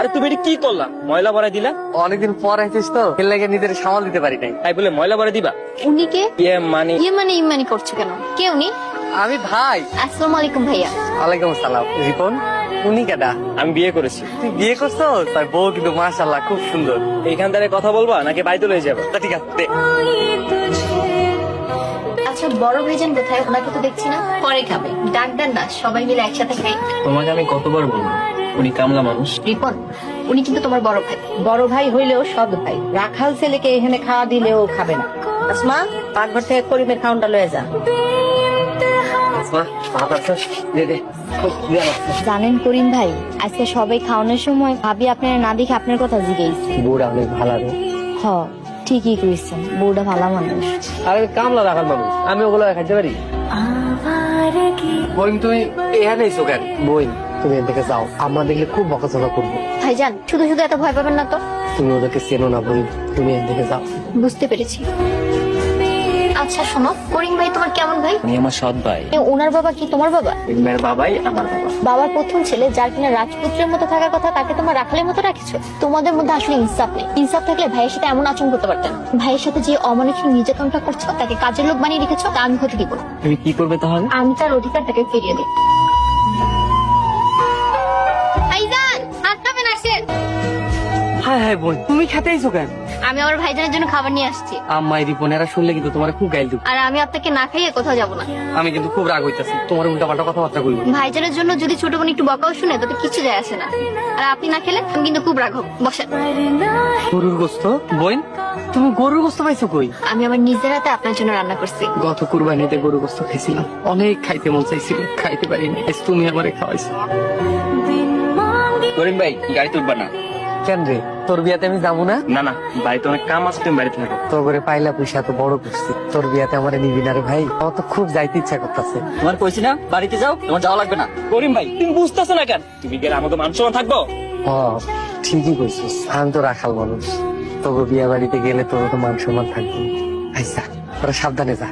আরে তুমি এটা কি করলা? ময়লা ভরাই দিলা? অনেকদিন পর আইছিস তো এর লাগে নিজের সামাল দিতে পারি নাই। তাই বলে ময়লা ভরাই দিবা? উনি কে? মানে ইমানি করছো কেন? কে উনি? আমি ভাই। আসসালামু আলাইকুম ভাইয়া। ওয়ালাইকুম আসসালাম। রিপন, উনি কেডা? আমি বিয়ে করেছি। তুই বিয়ে করছো? তাই বউ কিন্তু মাশাআল্লাহ খুব সুন্দর। এইখান থেকে কথা বলবা নাকি বাড়িতে লয়ে যাবা? তা ঠিক আছে। আচ্ছা বড় ভাইজান কোথায়? ওনাকে তো দেখছি না। পরে খাবে, ডাক দেন না, সবাই মিলে একসাথে খাই। তোমাকে আমি কতবার বলবো উনি কামলা মানুষ। রিপন, উনি কিন্তু তোমার বড় ভাই। বড় ভাই হইলেও সৎ ভাই। রাখাল ছেলেকে এখানে খাওয়া দিলেও খাবে না। আসমা, পাকঘর থেকে করিমের খাউনটা লয়ে যা। জানেন করিম ভাই, আজকে সবাই খাওয়ানোর সময় ভাবি আপনার না দেখে আপনার কথা জিজ্ঞেস। বউটা অনেক ভালো রে। হ, ঠিকই কইছেন, বউটা ভালো মানুষ। আরে কামলা রাখার মানুষ, আমি ওগুলো খাইতে পারি? বোন তুমি এখানে এসো কেন? বোন তুমি এখান থেকে যাও, আমরা দেখলে খুব বকাঝকা করবো। ভাইজান শুধু শুধু এত ভয় পাবেন না তো। তুমি ওদেরকে চেনো না বোন, তুমি এখান থেকে যাও। বুঝতে পেরেছি। আচ্ছা শোনো, করিম ভাই তোমার কেমন ভাই? উনি আমার সৎ ভাই। ওনার বাবা কি তোমার বাবা? মেয়ের বাবাই আমার বাবা। বাবার প্রথম ছেলে, যার কিনা রাজপুত্রের মতো থাকার কথা, তাকে তোমার রাখালের মতো রাখছো। তোমাদের মধ্যে আসলে ইনসাফ নেই। ইনসাফ থাকলে ভাইয়ের সাথে এমন আচরণ করতে পারতেন। ভাইয়ের সাথে যে অমানুষিক নির্যাতনটা করছো, তাকে কাজের লোক বানিয়ে রেখেছো, তা আমি হতে দিব না। তুমি কি করবে তাহলে? আমি তার অধিকার তাকে ফিরিয়ে দিই। ভাইজান হাত খাবেন আসেন। হ্যাঁ হ্যাঁ বোন, তুমি খেতে এসো কেন? আমি আমার ভাইজানের জন্য খাবার নিয়ে আসছি। আম্মাই রিপনেরা শুনলে কিন্তু তোমার খুব গাইল দিব। আর আমি আপনাকে না খাইয়ে কোথাও যাব না। আমি কিন্তু খুব রাগ হইতাছি, তোমার উল্টা পাল্টা কথাবার্তা কইব। ভাইজানের জন্য যদি ছোট বোন একটু বকাও শুনে, তাতে কিছু যায় আসে না। আর আপনি না খেলে আমি কিন্তু খুব রাগ হব। বসেন। গরুর গোস্ত? বোন তুমি গরুর গোস্ত পাইছো কই? আমি আমার নিজের হাতে আপনার জন্য রান্না করছি। গত কুরবানিতে গরুর গোস্ত খাইছিলাম, অনেক খাইতে মন চাইছিল, খাইতে পারিনি। আজ তুমি আমারে খাওয়াইছো। করিম ভাই গাড়ি তুলবা না? কেন রে, তোর বিয়াতে আমি যাবো না? না না, বাড়িতে অনেক কাম আছে, তুমি বাড়িতে থাকো। তোর করে পাইলা পয়সা তো বড় করছি, তোর বিয়াতে আমারে নিবি না রে ভাই? আমার তো খুব যাইতে ইচ্ছা করতেছে। তোমার কইছি না বাড়িতে যাও, তোমার যাওয়া লাগবে না। করিম ভাই তুমি বুঝতেছো না কেন? তুমি গেলে আমাকে মান সম্মান থাকবো। ও ঠিকই কইছিস, আমি তো রাখাল মানুষ, তবে বিয়া বাড়িতে গেলে তোর তো মান সম্মান থাকবে। আচ্ছা তোরা সাবধানে যা।